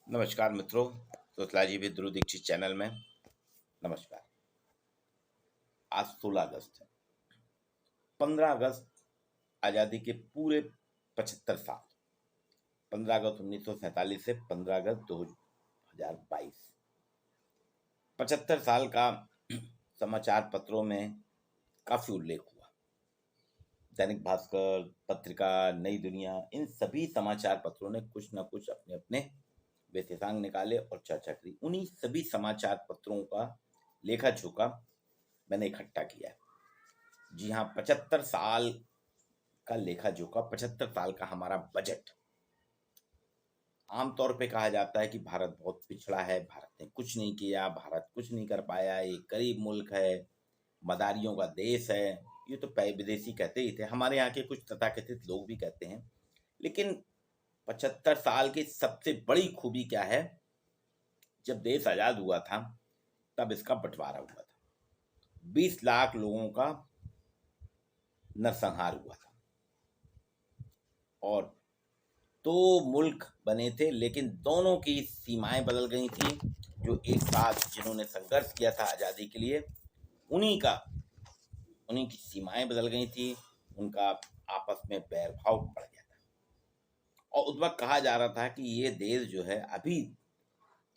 नमस्कार मित्रों, सुतलाजी भी ध्रुव दीक्षित चैनल में नमस्कार। आज 16 अगस्त है। 15 अगस्त आज़ादी के पूरे 75 साल। 15 अगस्त 1947 से 15 अगस्त 2022, 75 साल का समाचार पत्रों में काफी उल्लेख हुआ। दैनिक भास्कर, पत्रिका, नई दुनिया, इन सभी समाचार पत्रों ने कुछ न कुछ अपने अपने विशेषांक निकाले और चर्चा करी। उन्हीं सभी समाचार पत्रों का लेखा जोखा मैंने इकट्ठा किया है। जी हाँ, 75 साल का लेखा जोखा, 75 साल का हमारा बजट। आमतौर पे कहा जाता है कि भारत बहुत पिछड़ा है, भारत ने कुछ नहीं किया, भारत कुछ नहीं कर पाया, ये गरीब मुल्क है, मदारियों का देश है। ये तो विदेशी कहते ही थे, हमारे यहाँ के कुछ तथाकथित लोग भी कहते हैं। लेकिन 75 साल की सबसे बड़ी खूबी क्या है? जब देश आजाद हुआ था तब इसका बंटवारा हुआ था। 20 लाख लोगों का नरसंहार हुआ था और दो मुल्क बने थे, लेकिन दोनों की सीमाएं बदल गई थी। जो एक साथ जिन्होंने संघर्ष किया था आज़ादी के लिए, उन्हीं की सीमाएं बदल गई थी, उनका आपस में बैरभाव बढ़ गया था। और उस वक्त कहा जा रहा था कि ये देश जो है अभी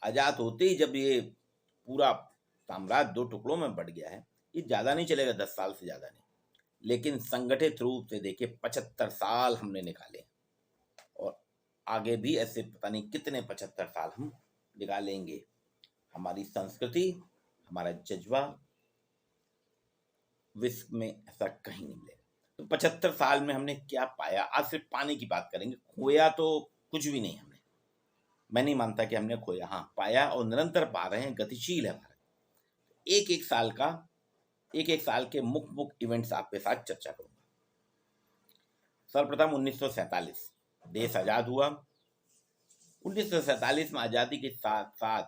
आज़ाद होते ही, जब ये पूरा साम्राज्य दो टुकड़ों में बढ़ गया है, ये ज़्यादा नहीं चलेगा, 10 साल से ज़्यादा नहीं। लेकिन संगठित रूप से देखिए 75 साल हमने निकाले और आगे भी ऐसे पता नहीं कितने 75 साल हम निकालेंगे। हमारी संस्कृति, हमारा जज्बा विश्व में ऐसा कहीं नहीं मिलेगा। तो 75 साल में हमने क्या पाया? आज सिर्फ पाने की बात करेंगे। खोया तो कुछ भी नहीं हमने। मैं नहीं मानता कि हमने खोया, हाँ पाया और निरंतर पा रहे हैं, गतिशील है भारत। एक एक साल के मुख्य इवेंट्स आपके साथ चर्चा करूंगा। सर्वप्रथम 1947 देश आजाद हुआ। 1947 में आजादी के साथ साथ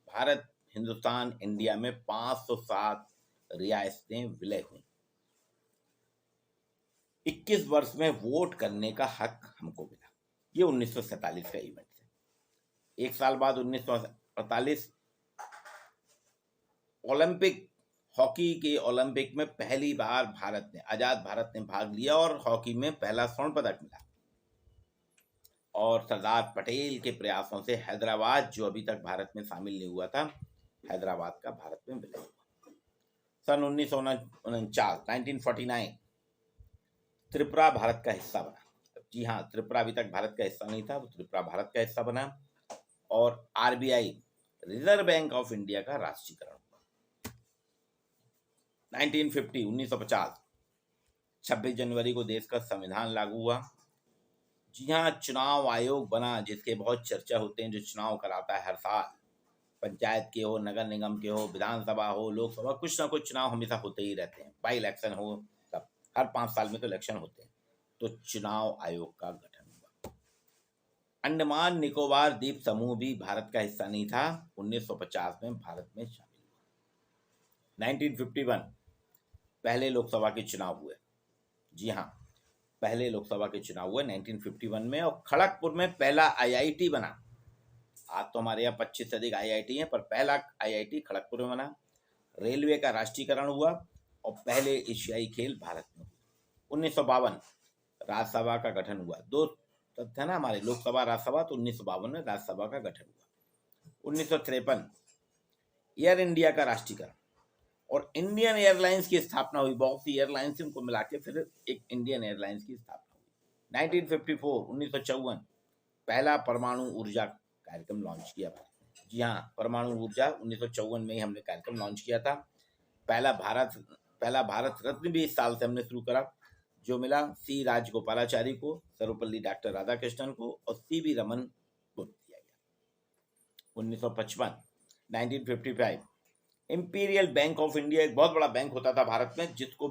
भारत, हिंदुस्तान, इंडिया में 507 रियासतें विलय हुई। 21 वर्ष में वोट करने का हक हमको मिला। ये 1947 का इवेंट है। एक साल बाद 1948 ओलंपिक, हॉकी के ओलंपिक में पहली बार आजाद भारत ने भाग लिया और हॉकी में पहला स्वर्ण पदक मिला। और सरदार पटेल के प्रयासों से हैदराबाद, जो अभी तक भारत में शामिल नहीं हुआ था, हैदराबाद का भारत में विलय हुआ। सन 1949 1949 त्रिपुरा भारत का हिस्सा बना। जी हाँ, त्रिपुरा अभी तक भारत का हिस्सा नहीं था, वो त्रिपुरा भारत का हिस्सा बना। और RBI, reserve bank of India का राष्ट्रीयकरण हुआ। 1950 26 जनवरी को देश का संविधान लागू हुआ। जी हाँ, चुनाव आयोग बना, जिसके बहुत चर्चा होते हैं, जो चुनाव कराता है हर साल। पंचायत के हो, नगर निगम के हो, विधानसभा हो, लोकसभा, कुछ ना कुछ चुनाव हमेशा होते ही रहते हैं। बाई इलेक्शन हो, तब हर 5 साल में तो इलेक्शन होते हैं। तो चुनाव आयोग का गठन हुआ। अंडमान निकोबार द्वीप समूह भी भारत का हिस्सा नहीं था, 1950 में भारत में शामिल हुआ। 1951 पहले लोकसभा के चुनाव हुए। जी हाँ, पहले लोकसभा के चुनाव हुए 1951 में, और खड़गपुर में पहला आईआईटी बना। आज तो हमारे यहाँ 25 से अधिक आईआईटी हैं, पर पहला आईआईटी खड़गपुर में बना। रेलवे का राष्ट्रीयकरण हुआ और पहले एशियाई खेल भारत में हुए। 1952 राज्यसभा का गठन हुआ। दो तथ्य है ना हमारे, लोकसभा राज्यसभा, तो 1952 में राज्यसभा का गठन हुआ। 1953 एयर इंडिया का राष्ट्रीयकरण और इंडियन एयरलाइंस की स्थापना हुई। बहुत सी एयरलाइंस उनको मिला के फिर एक इंडियन एयरलाइंस की स्थापना हुई। 1954 1954 पहला परमाणु ऊर्जा कार्यक्रम लॉन्च किया भारत ने। जी हाँ, परमाणु ऊर्जा 1954 में ही हमने कार्यक्रम लॉन्च किया था। पहला भारत रत्न भी इस साल से हमने शुरू करा, जो मिला सी राजगोपालाचारी को, सर्वपल्ली डॉक्टर राधाकृष्णन को और सीवी रमन को दिया गया। 1955 1955 इंपीरियल बैंक ऑफ इंडिया, एक बहुत बड़ा बैंक होता था भारत में, जिसको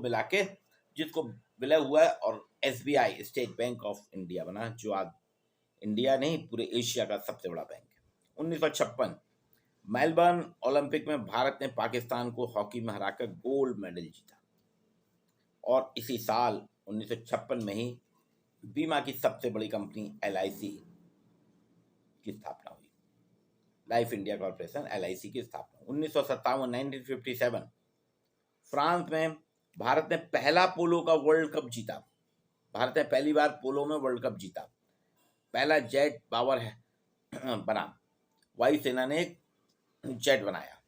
विलय हुआ है और SBI, state bank of India बना, जो आज इंडिया नहीं पूरे एशिया का सबसे बड़ा बैंक है। 1956 मेलबर्न ओलंपिक में भारत ने पाकिस्तान को हॉकी में हराकर गोल्ड मेडल जीता। और इसी साल 1956 में ही बीमा की सबसे बड़ी कंपनी एलआईसी की स्थापना हुई। लाइफ इंडिया कॉर्पोरेशन LIC की स्थापना। 1957 फ्रांस में भारत ने पहला पोलो का वर्ल्ड कप जीता। भारत ने पहली बार पोलो में वर्ल्ड कप जीता। पहला जेट पावर है बना, वायुसेना ने एक जेट बनाया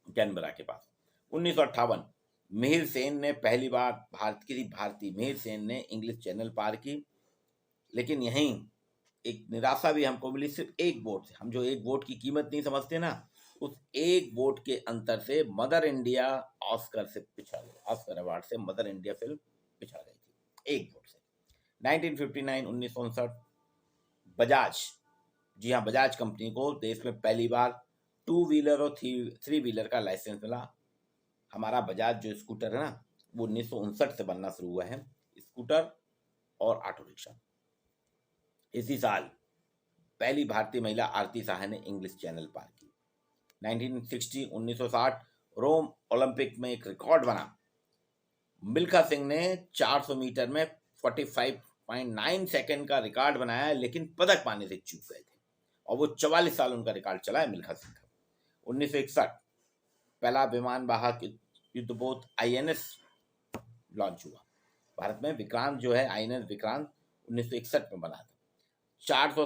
कैनबरा के पास। 1958 मिहिर सेन ने पहली बार भारतीय मिहिर सेन ने इंग्लिश चैनल पार की, लेकिन यहीं एक निराशा भी हमको मिली, सिर्फ एक वोट से। हम जो एक वोट की कीमत नहीं समझते ना, उस एक वोट के अंतर से मदर इंडिया ऑस्कर से पिछड़ गई। ऑस्कर अवार्ड से मदर इंडिया फिल्म पिछड़ गई थी एक वोट से। 1959 बजाज, जी हाँ, बजाज कंपनी को देश में पहली बार 2 व्हीलर और 3 व्हीलर का लाइसेंस मिला। हमारा बजाज जो स्कूटर है ना, वो 1959 से बनना शुरू हुआ है, स्कूटर और ऑटो रिक्शा। इसी साल पहली भारतीय महिला आरती साहा ने इंग्लिश चैनल पार की। 1960 रोम ओलंपिक में एक रिकॉर्ड बना। मिल्खा सिंह ने 400 मीटर में 45.9 सेकंड का रिकॉर्ड बनाया, लेकिन पदक पाने से चूक गए थे, और वो 44 साल उनका रिकॉर्ड चला है मिल्खा सिंह का। 1961 पहला विमान वाहक युद्धपोत INS लॉन्च हुआ। भारत में विक्रांत जो है, INS विक्रांत 1961 में बना था। 400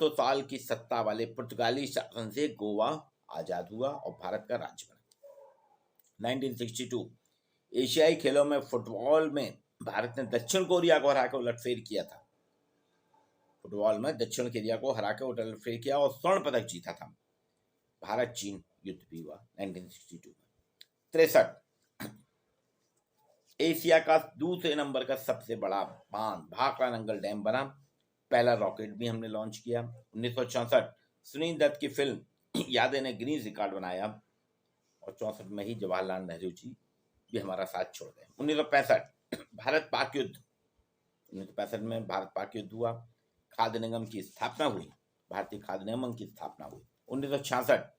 साल की सत्ता वाले पुर्तगाली शासन से गोवा आजाद हुआ और भारत का राज्य बना। 1962 एशियाई खेलों में फुटबॉल में भारत ने दक्षिण कोरिया को हराकर उलटफेर किया था। फुटबॉल में दक्षिण कोरिया को हराकर उलटफेर किया और स्वर्ण पदक जीता था। भारत चीन युद्ध भी हुआ 1962 में। 63 एशिया का दूसरे नंबर का सबसे बड़ा बांध भाखड़ा नंगल डैम बना। पहला रॉकेट भी हमने लॉन्च किया। 1964 सुनील दत्त की फिल्म यादें ने गिनीज रिकॉर्ड बनाया, और 64 में ही जवाहरलाल नेहरू जी भी हमारा साथ छोड़ गए। 1965 भारत पाक युद्ध, 1965 में भारत पाक युद्ध हुआ। खाद्य निगम की स्थापना हुई, भारतीय खाद्य निगम की स्थापना हुई। 1966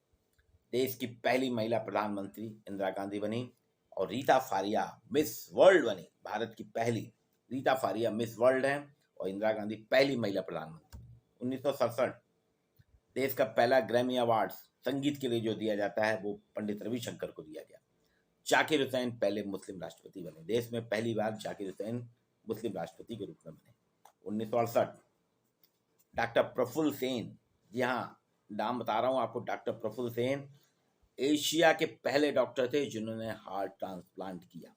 देश की पहली महिला प्रधानमंत्री इंदिरा गांधी बनी, और रीता फारिया मिस वर्ल्ड बनी। भारत की पहली रीता फारिया मिस वर्ल्ड है, और इंदिरा गांधी पहली महिला प्रधानमंत्री। 1967 देश का पहला ग्रैमी अवार्ड संगीत के लिए जो दिया जाता है, वो पंडित रविशंकर को दिया गया। जाकिर हुसैन पहले मुस्लिम राष्ट्रपति बने। देश में पहली बार जाकिर हुसैन मुस्लिम राष्ट्रपति के रूप में बने। 1968 डॉक्टर प्रफुल्ल सेन, जी हाँ, नाम बता रहा हूँ आपको, डॉक्टर प्रफुल्ल सेन एशिया के पहले डॉक्टर थे जिन्होंने हार्ट ट्रांसप्लांट किया।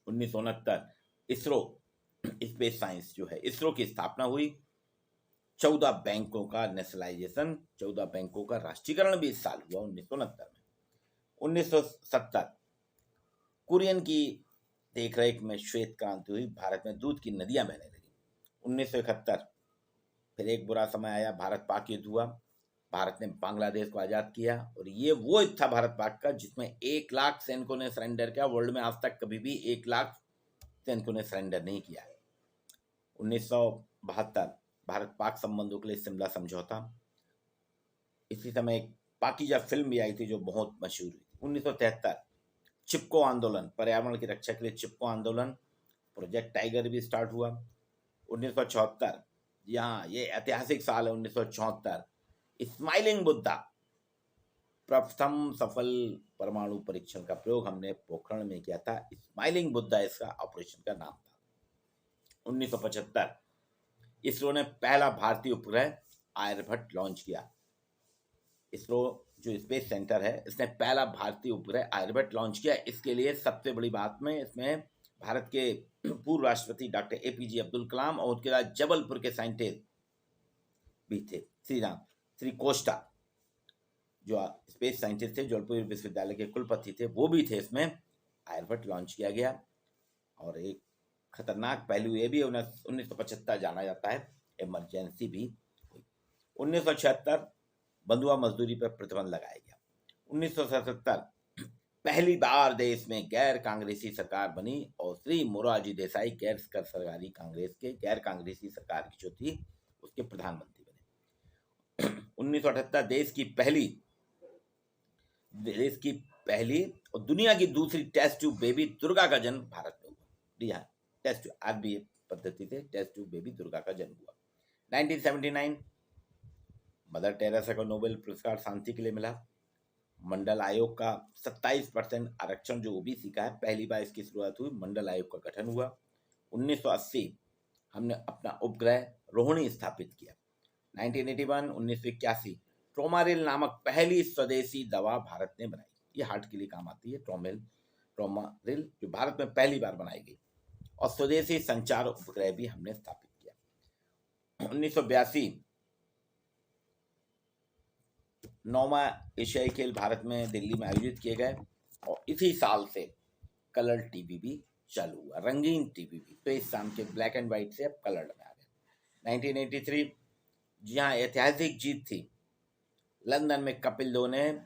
1969 इसरो स्पेस साइंस जो है, इसरो की स्थापना हुई। 14 बैंकों का नेशनलाइजेशन, 14 बैंकों का राष्ट्रीयकरण भी इस साल हुआ 1969 में। 1970 कुरियन की देखरेख में श्वेत क्रांति हुई, भारत में दूध की नदियां बहने लगी। 1971 फिर एक बुरा समय आया, भारत पाक युद्ध हुआ। भारत ने बांग्लादेश को आजाद किया, और ये वो युद्ध था भारत पाक का जिसमें 1 लाख सैनिकों ने सरेंडर किया। वर्ल्ड में आज तक कभी भी 1 लाख सैनिकों ने सरेंडर नहीं किया है। 1972 भारत पाक संबंधों के लिए शिमला समझौता। इसी समय एक पाकीजा फिल्म भी आई थी जो बहुत मशहूर हुई। 1973 चिपको आंदोलन, पर्यावरण की रक्षा के लिए चिपको आंदोलन, प्रोजेक्ट टाइगर भी स्टार्ट हुआ। 1974, यहाँ ये ऐतिहासिक साल है 1974, स्माइलिंग बुद्धा, प्रथम सफल परमाणु परीक्षण का प्रयोग हमने पोखरण में किया था। स्माइलिंग बुद्धा इसका ऑपरेशन का नाम था। 1975 इसरो ने पहला भारतीय उपग्रह आर्यभट्ट लॉन्च किया। इसरो जो स्पेस सेंटर है, इसने पहला भारतीय उपग्रह आर्यभट्ट लॉन्च किया। इसके लिए सबसे बड़ी बात में इसमें भारत के पूर्व राष्ट्रपति डॉक्टर APJ अब्दुल कलाम और उसके बाद जबलपुर के साइंटिस्ट भी थे, श्री कोस्टा जो स्पेस साइंटिस्ट थे, जबलपुर विश्वविद्यालय के कुलपति थे, वो भी थे। इसमें आर्यभट्ट लॉन्च किया गया। और एक खतरनाक पहलू ये भी 1975 जाना जाता है, इमरजेंसी भी हुई। 1976 बंधुआ मजदूरी पर प्रतिबंध लगाया गया। 1977 पहली बार देश में गैर कांग्रेसी सरकार बनी, और श्री मोरारजी देसाई गैर सरकारी कांग्रेस के गैर कांग्रेसी सरकार की जो थी उसके प्रधानमंत्री बने। 1978 देश की पहली और दुनिया की दूसरी टेस्ट ट्यूब बेबी दुर्गा का जन्म भारत में हुआ। जी हाँ, टेस्ट ट्यूब आज भी पद्धति से टेस्ट ट्यूब बेबी दुर्गा का जन्म हुआ। 1979 मदर टेरेसा को नोबेल पुरस्कार शांति के लिए मिला। मंडल आयोग का 27% आरक्षण जो ओबीसी का है, पहली बार इसकी शुरुआत हुई, मंडल आयोग का गठन हुआ। 1980 हमने अपना उपग्रह रोहिणी स्थापित किया। 1981 1981 ट्रोमारिल नामक पहली स्वदेशी दवा भारत ने बनाई। ये हार्ट के लिए काम आती है, ट्रोमारिल जो भारत में पहली बार बनाई गई। और स्वदेशी संचार उपग्रह भी हमने स्थापित किया। 1982 9वां एशियाई खेल भारत में दिल्ली में आयोजित किए गए और इसी साल से कलर टीवी भी चालू हुआ, रंगीन टीवी भी। तो इस शाम के ब्लैक एंड व्हाइट से अब कलर में आ गए। 1983 जहाँ ऐतिहासिक जीत थी, लंदन में कपिल देव ने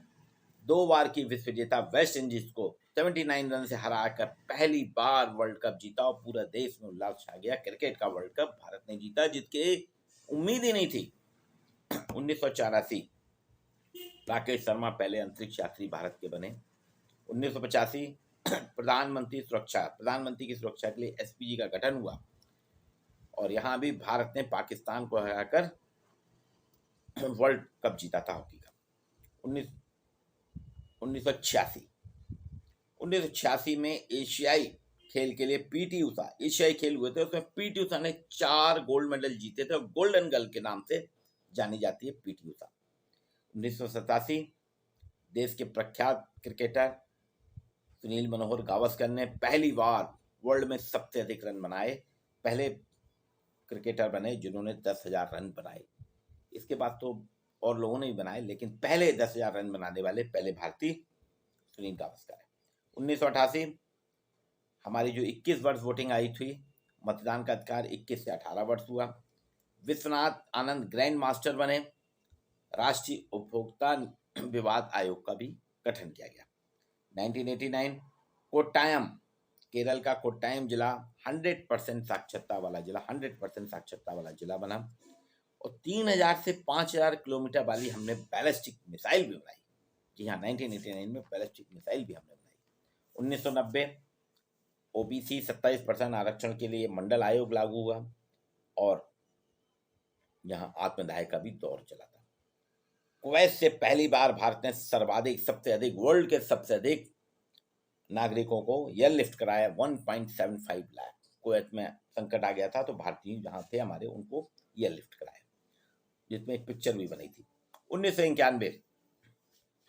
2 बार की विश्व विजेता वेस्ट इंडीज को 79 रन से हराकर पहली बार वर्ल्ड कप जीता और पूरा देश में उल्लास छा गया। क्रिकेट का वर्ल्ड कप भारत ने जीता, जिसके उम्मीद ही नहीं थी। 1984 राकेश शर्मा पहले अंतरिक्ष यात्री भारत के बने। 1985 प्रधानमंत्री की सुरक्षा के लिए एसपीजी का गठन हुआ और यहाँ भी भारत ने पाकिस्तान को हराकर वर्ल्ड कप जीता था हॉकी का। 1986 में एशियाई खेल के लिए पीटी उषा, एशियाई खेल हुए थे, उसमें पीटी उषा ने 4 गोल्ड मेडल जीते थे और गोल्डन गर्ल के नाम से जानी जाती है पीटी उषा। 1987 देश के प्रख्यात क्रिकेटर सुनील मनोहर गावस्कर ने पहली बार वर्ल्ड में सबसे अधिक रन बनाए, पहले क्रिकेटर बने जिन्होंने 10,000 रन बनाए। इसके बाद तो और लोगों ने भी बनाए, लेकिन पहले 10,000 रन बनाने वाले पहले भारतीय सुनील गावस्कर है। 1988 हमारी जो 21 वर्ष वोटिंग आई थी, मतदान का अधिकार 21 से 18 वर्ष हुआ। विश्वनाथ आनंद ग्रैंड मास्टर बने। राष्ट्रीय उपभोक्ता विवाद आयोग का भी गठन किया गया। 1989 कोट्टायम, केरल का कोट्टायम जिला 100% साक्षरता वाला जिला बना और 3,000 से 5,000 किलोमीटर वाली हमने बैलिस्टिक मिसाइल भी बनाई। जी हाँ, 1989 में बैलिस्टिक मिसाइल भी हमने बनाई। 1990 ओबीसी 27% आरक्षण के लिए मंडल आयोग लागू हुआ और यहाँ आत्मदाह का भी दौर चला था। कुवैत से पहली बार भारत ने वर्ल्ड के सबसे अधिक नागरिकों को एयरलिफ्ट कराया, 1.75 लाख। कुवैत में संकट आ गया था तो भारतीय जहां थे हमारे, उनको एयरलिफ्ट कराया, जिसमें एक पिक्चर भी बनी थी। 1991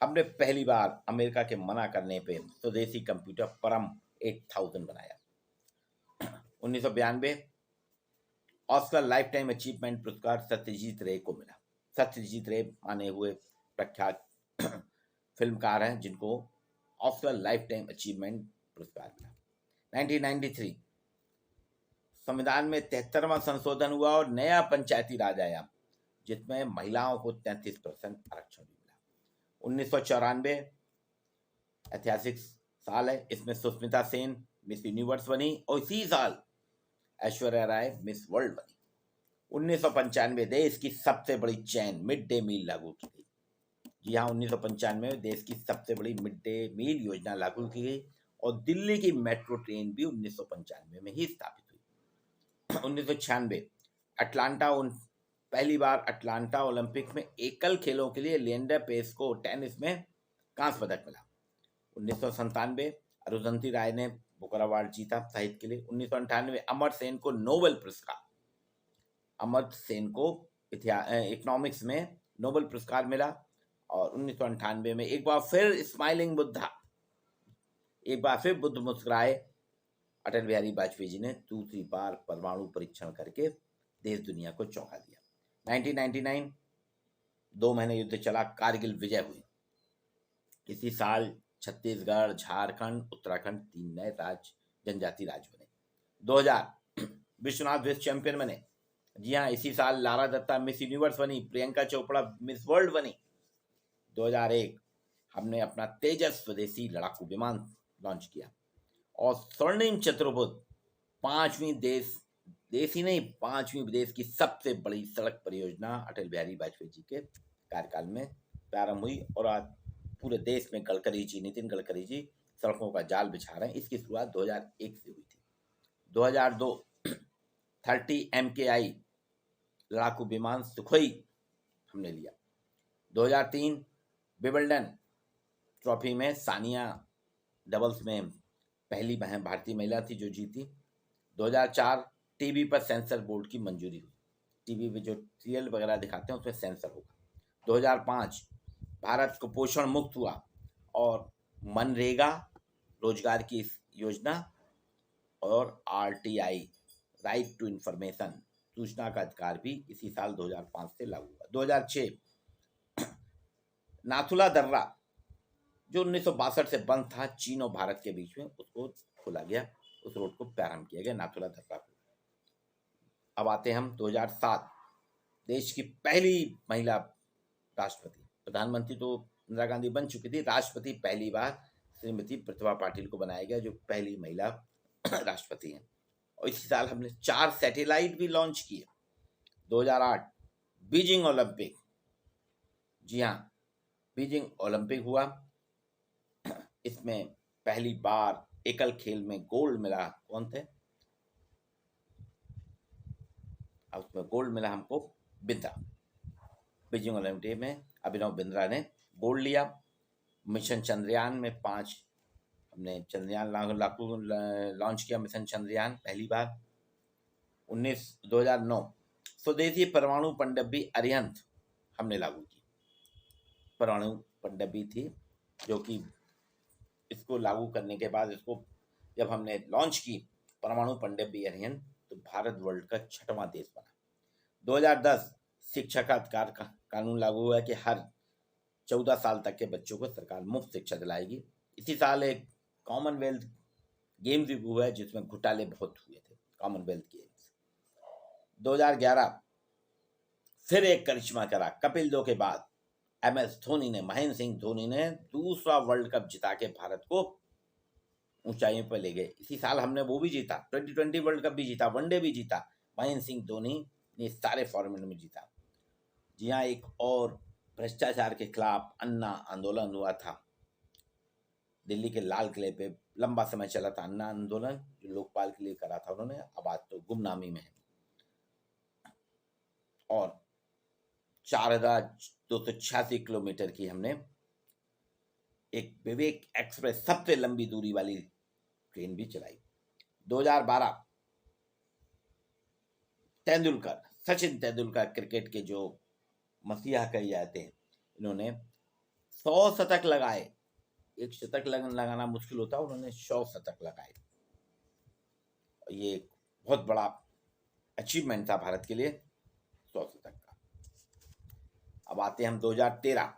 हमने पहली बार अमेरिका के मना करने पे स्वदेशी कंप्यूटर परम 8000 बनाया। 1992 ऑस्कर लाइफ टाइम अचीवमेंट पुरस्कार सत्यजीत रे को मिला। सत्यजीत रे माने हुए प्रख्यात फिल्मकार हैं जिनको ऑस्कर लाइफ टाइम अचीवमेंट पुरस्कार मिला। 1993 संविधान में 73वां संशोधन हुआ और नया पंचायती राज आया, जिसमें महिलाओं को 33% आरक्षण मिला। 1994 ऐतिहासिक साल है, इसमें सुष्मिता सेन मिस यूनिवर्स बनी और इसी साल ऐश्वर्या राय मिस वर्ल्ड बनी। 1995 देश की सबसे बड़ी चेन मिड डे मील लागू की गई। जी हाँ, 1995 में देश की सबसे बड़ी मिड डे मील योजना लागू की गई और दिल्ली की मेट्रो ट्रेन भी 1995 में ही स्थापित हुई। 1996 पहली बार अटलांटा ओलंपिक में एकल खेलों के लिए लिएंडर पेस को टेनिस में कांस्य पदक मिला। 1997 अरुंधति राय ने बुकर अवार्ड जीता साहित्य के लिए। 1998 अमर्त्य सेन को नोबेल पुरस्कार, अमर्त्य सेन को इकोनॉमिक्स में नोबेल पुरस्कार मिला। और 1998 में एक बार फिर स्माइलिंग बुद्धा, एक बार फिर बुद्ध मुस्कुराए, अटल बिहारी वाजपेयी जी ने दूसरी बार परमाणु परीक्षण करके देश दुनिया को चौंका दिया। 1999 2 महीने युद्ध चला, कारगिल विजय हुई। इसी साल छत्तीसगढ़, झारखंड, उत्तराखंड 3 नए जनजाति राज्य बने। 2000 विश्वनाथ विश्व चैंपियन बने। जी हाँ, इसी साल लारा दत्ता मिस यूनिवर्स बनी, प्रियंका चोपड़ा मिस वर्ल्ड बनी। 2001 हमने अपना तेजस स्वदेशी लड़ाकू विमान लॉन्च किया और स्वर्णिम चतुर्भुज 5वीं देश की सबसे बड़ी सड़क परियोजना अटल बिहारी वाजपेयी जी के कार्यकाल में प्रारंभ हुई और आज पूरे देश में नितिन गडकरी जी सड़कों का जाल बिछा रहे हैं। इसकी शुरुआत 2001 से हुई थी। 2002 30 MKI लड़ाकू विमान सुखोई हमने लिया। 2003 विंबलडन ट्रॉफी में सानिया डबल्स में पहली भारतीय महिला थी जो जीती। 2004 टीवी पर सेंसर बोर्ड की मंजूरी हुई, टीवी पे जो सीरियल वगैरह दिखाते हैं उसमें सेंसर होगा। 2005 भारत कुपोषण मुक्त हुआ और मनरेगा रोजगार की योजना और आरटीआई राइट टू इंफॉर्मेशन सूचना का अधिकार भी इसी साल 2005 से लागू हुआ। 2006 नाथुला दर्रा जो 1962 से बंद था चीन और भारत के बीच में, उसको खोला गया, उस रोड को प्रारंभ किया गया नाथुला दर्रा को। अब आते हैं हम 2007 देश की पहली महिला राष्ट्रपति, प्रधानमंत्री तो इंदिरा गांधी बन चुकी थी, राष्ट्रपति पहली बार श्रीमती प्रतिभा पाटिल को बनाया गया जो पहली महिला राष्ट्रपति हैं। और इसी साल हमने 4 सैटेलाइट भी लॉन्च किए। 2008 बीजिंग ओलंपिक, जी हाँ बीजिंग ओलंपिक हुआ, इसमें पहली बार एकल खेल में गोल्ड मिला, कौन थे, अब उसमें गोल्ड मिला हमको बिंद्रा। बीजिंग ओलंपिक में अभिनव बिंद्रा ने गोल्ड लिया। मिशन चंद्रयान में 5 हमने चंद्रयान लॉन्च किया, मिशन चंद्रयान पहली बार। 2009 स्वदेशी परमाणु पनडुब्बी अरिहंत हमने लागू की, परमाणु पनडुब्बी थी जो कि इसको लागू करने के बाद, इसको जब हमने लॉन्च की परमाणु पनडुब्बी अरिहंत, तो भारत वर्ल्ड का 6वां देश बना। 2010 शिक्षा का अधिकार का कानून लागू हुआ कि हर 14 साल तक के बच्चों को सरकार मुफ्त शिक्षा दिलाएगी। इसी साल एक कॉमनवेल्थ गेम्स भी हुआ है जिसमें घोटाले बहुत हुए थे, कॉमनवेल्थ गेम्स। 2011 फिर एक करिश्मा करा, कपिल देव के बाद MS धोनी ने, महेंद्र सिंह धोनी ने दूसरा वर्ल्ड कप जिता के भारत को ऊंचाइयों पर ले गए। इसी साल हमने वो भी जीता, 2020 वर्ल्ड कप भी जीता, वनडे भी जीता, महेंद्र सिंह धोनी ने सारे फॉर्मेट में जीता। जी हाँ, एक और भ्रष्टाचार के खिलाफ अन्ना आंदोलन हुआ था, दिल्ली के लाल किले पे लंबा समय चला था अन्ना आंदोलन, जो लोकपाल के लिए करा था उन्होंने, अब आज तो गुमनामी में है। और 4286 किलोमीटर की हमने एक विवेक एक्सप्रेस सबसे लंबी दूरी वाली ट्रेन भी चलाई। 2012 तेंदुलकर, सचिन तेंदुलकर क्रिकेट के जो मसीहा कहे जाते हैं, इन्होंने 100 शतक लगाए। एक शतक लगाना मुश्किल होता है, उन्होंने 100 शतक लगाए। ये एक बहुत बड़ा अचीवमेंट था भारत के लिए, 100 शतक का। अब आते हैं हम 2013।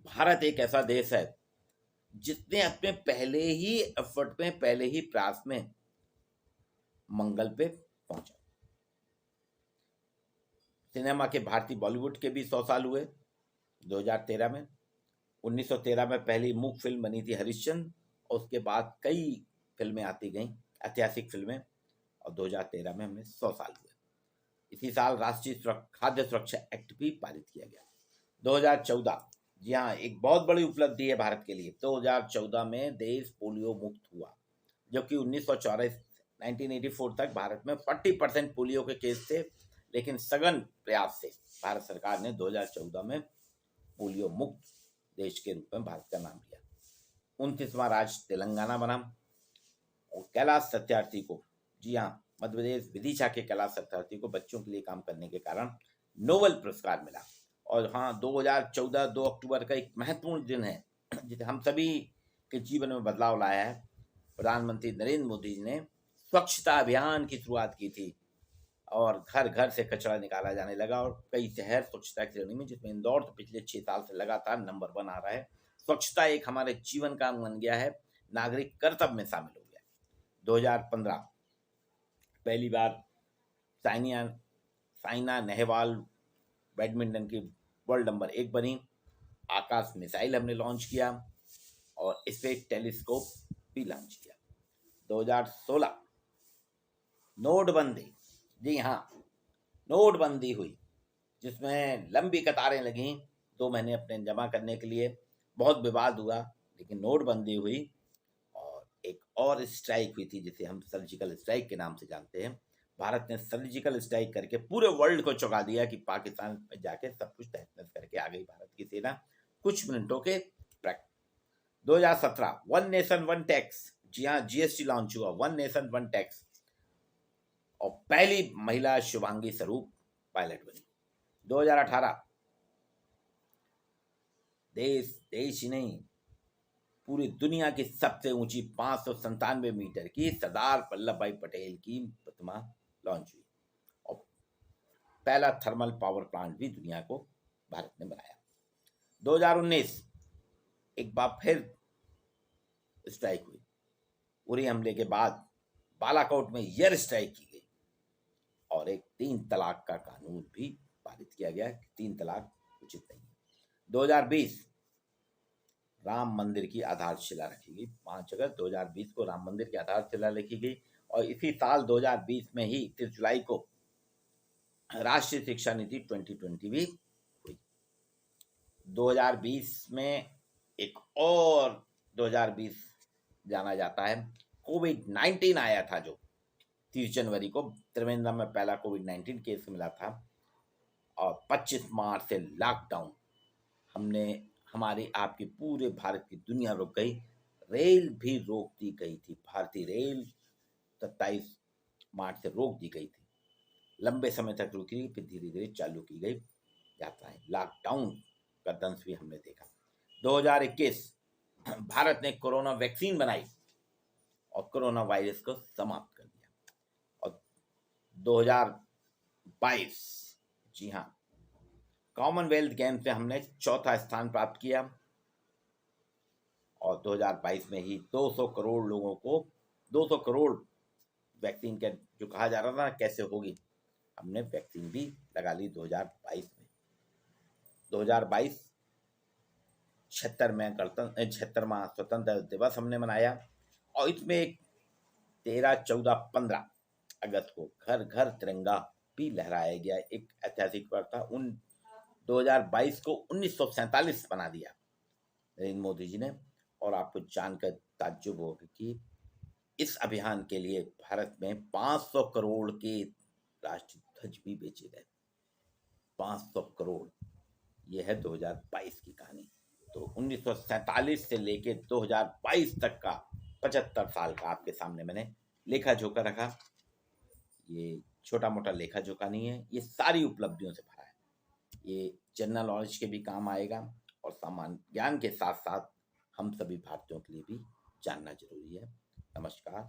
भारत एक ऐसा देश है जिसने अपने पहले ही एफर्ट में, पहले ही प्रयास में मंगल पे पहुंचा। सिनेमा के भारतीय बॉलीवुड के भी 100 साल हुए 2013 में। 1913 में पहली मूक फिल्म बनी थी हरिश्चंद्र, और उसके बाद कई फिल्में आती गईं, ऐतिहासिक फिल्में, और 2013 में हमने 100 साल हुए। इसी साल राष्ट्रीय खाद्य सुरक्षा एक्ट भी पारित किया गया। 2014, जी हाँ, एक बहुत बड़ी उपलब्धि है भारत के लिए। 2014 में देश पोलियो मुक्त हुआ, जबकि 1984 तक भारत में 40% पोलियो के केस थे, लेकिन सघन प्रयास से भारत सरकार ने 2014 में पोलियो मुक्त देश के रूप में भारत का नाम लिया। 29वां राज्य तेलंगाना बना। और कैलाश सत्यार्थी को, जी हाँ, मध्य प्रदेश विदिशा के कैलाश सत्यार्थी को बच्चों के लिए काम करने के कारण नोबेल पुरस्कार मिला। और हाँ, 2014 2 अक्टूबर का एक महत्वपूर्ण दिन है जिसे हम सभी के जीवन में बदलाव लाया है। प्रधानमंत्री नरेंद्र मोदी जी ने स्वच्छता अभियान की शुरुआत की थी और घर घर से कचरा निकाला जाने लगा, और कई शहर स्वच्छता की श्रेणी में, जिसमें इंदौर तो पिछले 6 साल से लगातार नंबर 1 आ रहा है। स्वच्छता एक हमारे जीवन का अंग बन गया है, नागरिक कर्तव्य में शामिल हो गया। 2015 पहली बार साइना नेहवाल बैडमिंटन की वर्ल्ड नंबर 1 बनी। आकाश मिसाइल हमने लॉन्च किया और स्पेस टेलीस्कोप भी लॉन्च किया। 2016 नोटबंदी, जी हाँ, नोटबंदी हुई, जिसमें लंबी कतारें लगीं 2 महीने अपने जमा करने के लिए, बहुत विवाद हुआ, लेकिन नोटबंदी हुई। और एक और स्ट्राइक हुई थी जिसे हम सर्जिकल स्ट्राइक के नाम से जानते हैं, भारत ने सर्जिकल स्ट्राइक करके पूरे वर्ल्ड को चौंका दिया कि पाकिस्तान में जाके सब कुछ तहस करके आ गई भारत की सेना कुछ मिनटों के। 2017 वन नेशन वन टैक्स, जी हाँ, जीएसटी लॉन्च हुआ, वन नेशन वन टैक्स, और पहली महिला शुभांगी स्वरूप पायलट बनी। 2018 देश ही नहीं, पूरी दुनिया की सबसे ऊंची 597 मीटर की सरदार वल्लभ भाई पटेल की प्रतिमा लॉन्च हुई, और पहला थर्मल पावर प्लांट भी दुनिया को भारत ने बनाया। 2019 एक बार फिर स्ट्राइक हुई, उरी हमले के बाद बालाकोट में एयर स्ट्राइक की गई, और एक 3 तलाक का कानून भी पारित किया गया। 3 तलाक उचित नहीं है। 2020 राम मंदिर की आधारशिला रखी गई। 5 अगस्त 2020 को राम मंदिर की आधारशिला रखी गई, और इसी साल 2020 में ही 30 जुलाई को राष्ट्रीय शिक्षा नीति 2020 भी हुई। 2020 में एक और 2020 जाना जाता है, कोविड-19 आया था, जो 30 जनवरी को त्रिवेंद्रम में पहला कोविड-19 केस मिला था, और 25 मार्च से लॉकडाउन हमारी आपकी पूरे भारत की दुनिया रुक गई। रेल भी रोक दी गई थी, भारतीय रेल 27 मार्च से रोक दी गई थी, लंबे समय तक रुकी, फिर धीरे धीरे चालू की गई यात्राएं। लॉकडाउन का दंश भी हमने देखा। 2021 भारत ने कोरोना वैक्सीन बनाई और कोरोना वायरस को समाप्त कर दिया, और 2022 जी हाँ, कॉमनवेल्थ गेम्स में हमने 4था स्थान प्राप्त किया, और 2022 में ही 200 करोड़ लोगों को 200 करोड़ वैक्सीन के जो कहा जा रहा था कैसे होगी, हमने वैक्सीन भी लगा ली 2022 में। 2022 76वां स्वतंत्रता दिवस हमने मनाया, और इसमें 13, 14, 15 अगस्त को घर घर तिरंगा भी लहराया गया। एक ऐतिहासिक वर्ष था। 2022 को 1947 बना दिया नरेंद्र मोदी जी ने, और आपको जानकर ताज्जुब होगा कि इस अभियान के लिए भारत में 500 करोड़ के राष्ट्रीय ध्वज भी बेचे गए। 500 करोड़, यह है 2022 की कहानी। तो 1947 से लेके 2022 तक का 75 साल का आपके सामने मैंने लेखा जोखा रखा। ये छोटा मोटा लेखा जोखा नहीं है, ये सारी उपलब्धियों से भरा है। ये जनरल नॉलेज के भी काम आएगा, और सामान्य ज्ञान के साथ साथ हम सभी भारतीयों के लिए भी जानना जरूरी है। नमस्कार।